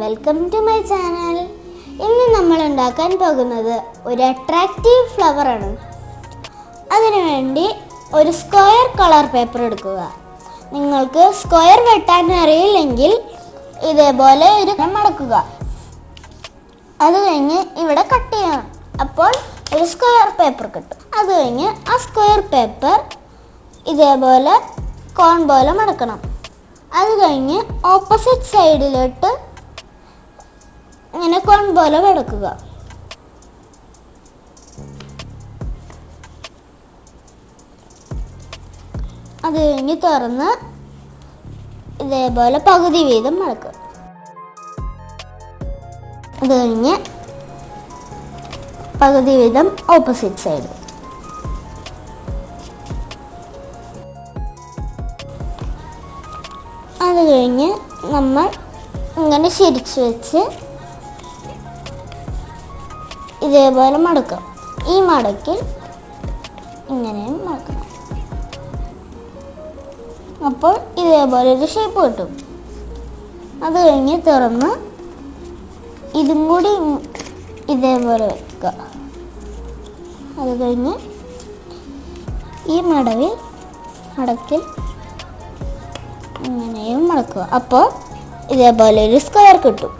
Welcome to my channel. ഇന്ന് നമ്മൾ ഉണ്ടാക്കാൻ പോകുന്നത് ഒരു അട്രാക്റ്റീവ് ഫ്ലവർ ആണ്. അതിനുവേണ്ടി ഒരു സ്ക്വയർ കളർ പേപ്പർ എടുക്കുക. നിങ്ങൾക്ക് സ്ക്വയർ വെട്ടാൻ അറിയില്ലെങ്കിൽ ഇതേപോലെ ഒരു മടക്കുക. അത് കഴിഞ്ഞ് ഇവിടെ കട്ട് ചെയ്യണം. അപ്പോൾ ഒരു സ്ക്വയർ പേപ്പർ കിട്ടും. അത് കഴിഞ്ഞ് ആ സ്ക്വയർ പേപ്പർ ഇതേപോലെ കോൺ പോലെ മടക്കണം. അത് കഴിഞ്ഞ് ഓപ്പോസിറ്റ് സൈഡിലോട്ട് ഇങ്ങനെ കോൺ പോലെ മടക്കുക. അത് കഴിഞ്ഞ് തുറന്ന് ഇതേപോലെ പകുതി വീതം മടക്കുക. അത് കഴിഞ്ഞ് പകുതി വീതം ഓപ്പോസിറ്റ് സൈഡ്. അത് കഴിഞ്ഞ് നമ്മൾ ഇങ്ങനെ ശരിച്ച് വെച്ച് ഇതേപോലെ മടക്കാം. ഈ മടക്കിൽ ഇങ്ങനെയും മടക്കണം. അപ്പോൾ ഇതേപോലെ ഒരു ഷേപ്പ് കിട്ടും. അത് കഴിഞ്ഞ് തുറന്ന് ഇതും കൂടി ഇതേപോലെ വെക്കുക. അത് കഴിഞ്ഞ് ഈ മടക്കിൽ ഇങ്ങനെയും മടക്കുക. അപ്പോൾ ഇതേപോലെ ഒരു സ്ക്വയർ കിട്ടും.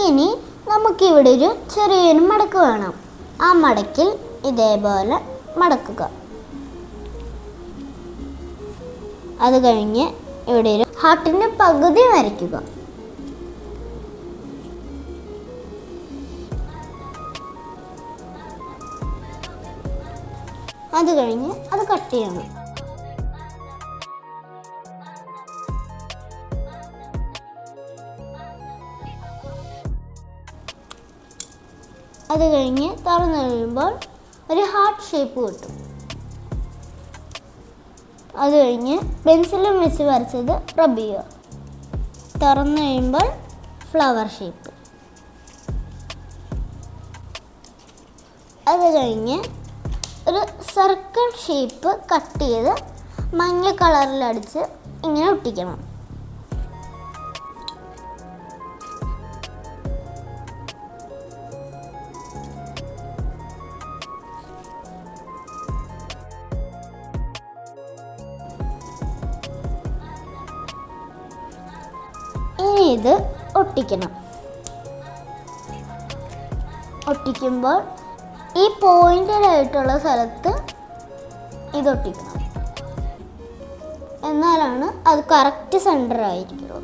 ഇനി നമുക്കിവിടെ ഒരു ചെറിയൊരു മടക്ക് വേണം. ആ മടക്കിൽ ഇതേപോലെ മടക്കുക. അത് കഴിഞ്ഞ് ഇവിടെ ഒരു ഹാർട്ടിൻ്റെ പകുതി വരയ്ക്കുക. അത് കഴിഞ്ഞ് അത് കട്ട് ചെയ്യണം. അത് കഴിഞ്ഞ് തുറന്നു കഴിയുമ്പോൾ ഒരു ഹാർട്ട് ഷേപ്പ് കിട്ടും. അത് കഴിഞ്ഞ് പെൻസിലും വെച്ച് വരച്ചത് റബ് ചെയ്യുക. തുറന്നു കഴിയുമ്പോൾ ഫ്ലവർ ഷേപ്പ്. അത് കഴിഞ്ഞ് ഒരു സർക്കിൾ ഷേപ്പ് കട്ട് ചെയ്ത് മഞ്ഞ കളറിലടിച്ച് ഇങ്ങനെ ഒട്ടിക്കണം. ഇനി ഇത് ഒട്ടിക്കണം. ഒട്ടിക്കുമ്പോൾ ഈ പോയിന്റഡ് ആയിട്ടുള്ള സ്ഥലത്ത് ഇത് ഒട്ടിക്കണം. എന്നാലാണ് അത് കറക്റ്റ് സെൻറ്റർ ആയിരിക്കുള്ളൂ.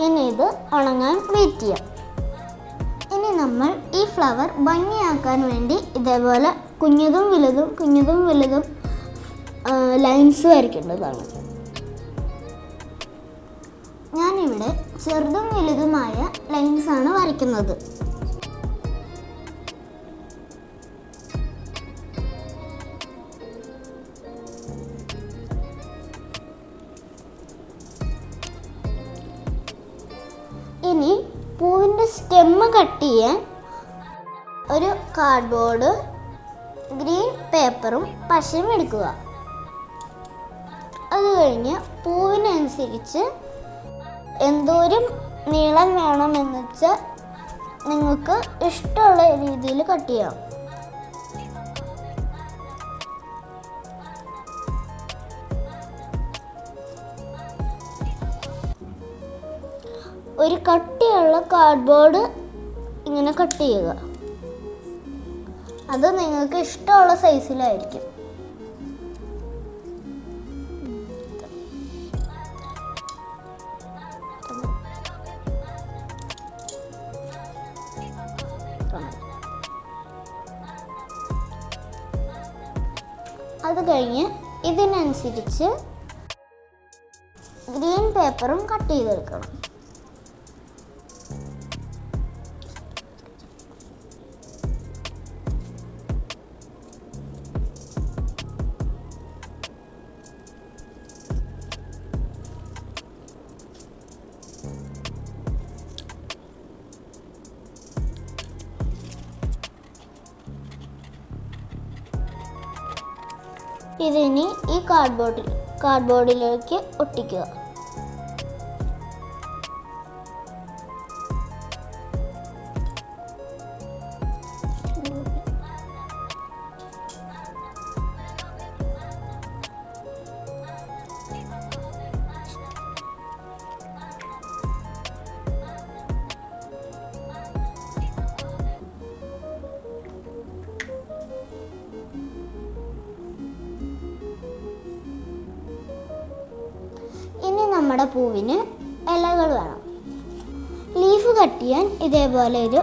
ഇനി ഇത് ഉണങ്ങാൻ വെയിറ്റ് ചെയ്യാം. ഇനി നമ്മൾ ഈ ഫ്ലവർ ഭംഗിയാക്കാൻ വേണ്ടി ഇതേപോലെ കുഞ്ഞതും വലുതും ലൈൻസ് വരയ്ക്കേണ്ടതാണ്. ഞാനിവിടെ ചെറുതും വലുതുമായ ലൈൻസാണ് വരയ്ക്കുന്നത്. ഇനി പൂവിൻ്റെ സ്റ്റെമ്മ് കട്ട് ചെയ്യാൻ ഒരു കാർഡ്ബോർഡ്, ഗ്രീൻ പേപ്പറും പശയും എടുക്കുക. അത് കഴിഞ്ഞ് പൂവിനനുസരിച്ച് എന്തോരം നീളം വേണമെന്ന് വെച്ചാൽ നിങ്ങൾക്ക് ഇഷ്ടമുള്ള രീതിയിൽ കട്ട് ചെയ്യാം. ഒരു കട്ടിയുള്ള കാർഡ്ബോർഡ് ഇങ്ങനെ കട്ട് ചെയ്യുക. അത് നിങ്ങൾക്ക് ഇഷ്ടമുള്ള സൈസിലായിരിക്കും. അത് കഴിഞ്ഞ് ഇതിനനുസരിച്ച് ഗ്രീൻ പേപ്പറും കട്ട് ചെയ്തെടുക്കണം. ഇതിനി ഈ കാർഡ്ബോർഡിലേക്ക് ഒട്ടിക്കുക. ഇനി നമ്മുടെ പൂവിന് ഇലകൾ വേണം. ലീഫ് കട്ട് ചെയ്യാൻ ഇതേപോലെ ഒരു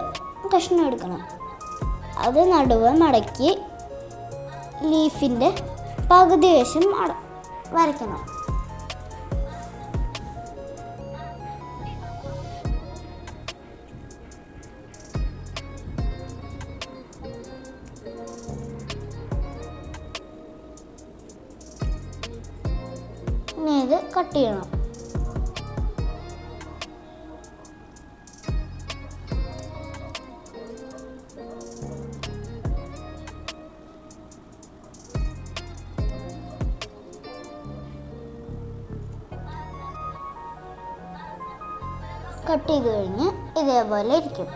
കഷ്ണം എടുക്കണം. അത് നടുവ് മടക്കി ലീഫിൻ്റെ പകുതി വശം വരയ്ക്കണം. ഇനി ഇത് കട്ട് ചെയ്യണം. കട്ട് ചെയ്ത് കഴിഞ്ഞ് ഇതേപോലെ ഇരിക്കും.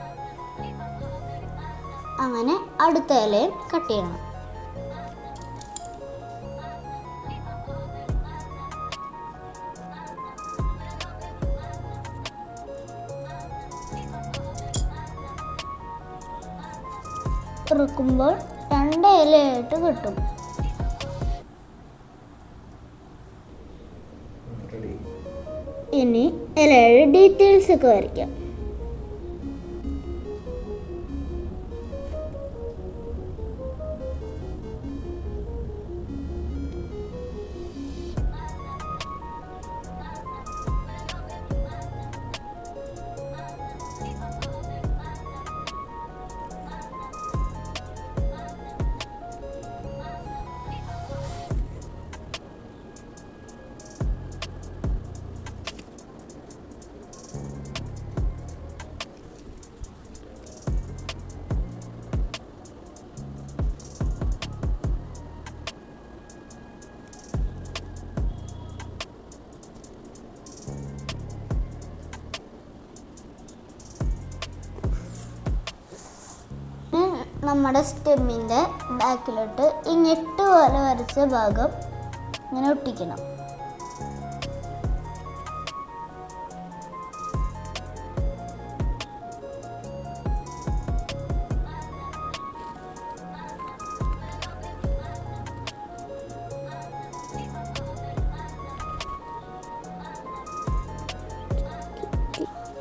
അങ്ങനെ അടുത്ത ഇലയും കട്ട് ചെയ്യണം. തുറക്കുമ്പോൾ 2 ഇലയായിട്ട് കിട്ടും. ഇനി ഇലയുടെ ഡീറ്റെയിൽസ് ഒക്കെ വരയ്ക്കാം. നമ്മുടെ സ്റ്റെമ്മിൻ്റെ ബാക്കിലോട്ട് ഈ ഞെട്ട് പോലെ വരച്ച ഭാഗം ഇങ്ങനെ ഒട്ടിക്കണം.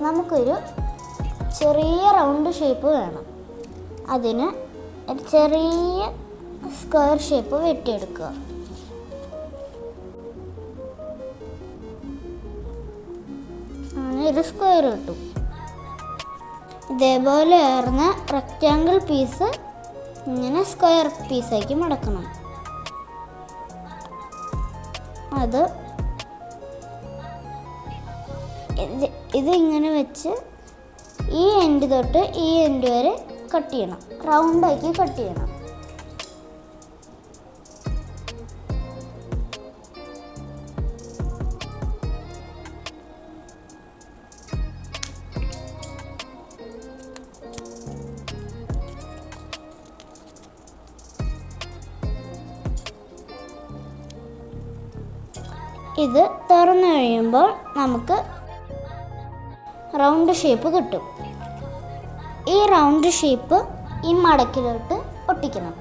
നമുക്കൊരു ചെറിയ റൗണ്ട് ഷേപ്പ് വേണം. അതിന് ഒരു ചെറിയ സ്ക്വയർ ഷേപ്പ് വെട്ടിയെടുക്കുക. അങ്ങനെ ഒരു സ്ക്വയർ കിട്ടും. ഇതേപോലെ ആയിരുന്ന റെക്റ്റാങ്കിൾ പീസ് ഇങ്ങനെ സ്ക്വയർ പീസാക്കി മടക്കണം. അത് ഇതിങ്ങനെ വെച്ച് ഈ എൻഡ് തൊട്ട് ഈ എൻഡ് വരെ കട്ട് ചെയ്യണം. റൗണ്ടാക്കി കട്ട് ചെയ്യണം. ഇത് തുറന്നു കഴിയുമ്പോൾ നമുക്ക് റൗണ്ട് ഷേപ്പ് കിട്ടും. ഈ റൗണ്ട് ഷേപ്പ് ഈ മടക്കിലോട്ട് ഒട്ടിക്കണം.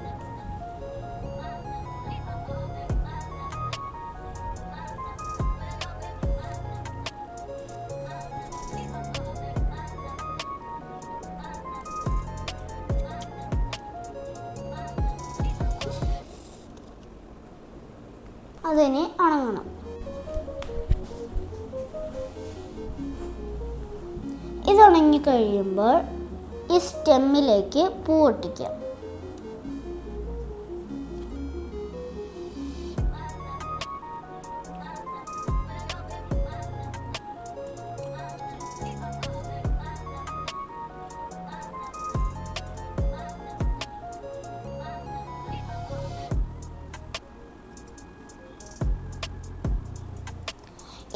അതിനെ ഉണങ്ങണം. ഇത് ഉണങ്ങി കഴിയുമ്പോൾ ഈ സ്റ്റെമ്മിലേക്ക് പൂ ഒട്ടിക്കാം.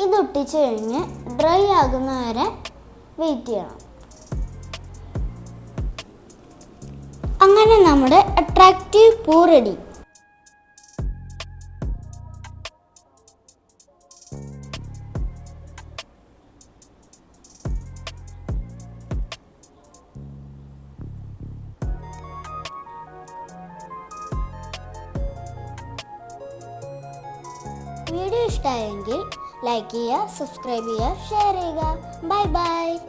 ഇത് ഒട്ടിച്ച് കഴിഞ്ഞ് ഡ്രൈ ആകുന്ന വരെ വെയിറ്റ് ചെയ്യണം. അങ്ങനെ നമ്മുടെ അട്രാക്റ്റീവ് പൂ റെഡി. വീഡിയോ ഇഷ്ടമായെങ്കിൽ ലൈക്ക് ചെയ്യുക, സബ്സ്ക്രൈബ് ചെയ്യുക, ഷെയർ ചെയ്യുക. Bye bye.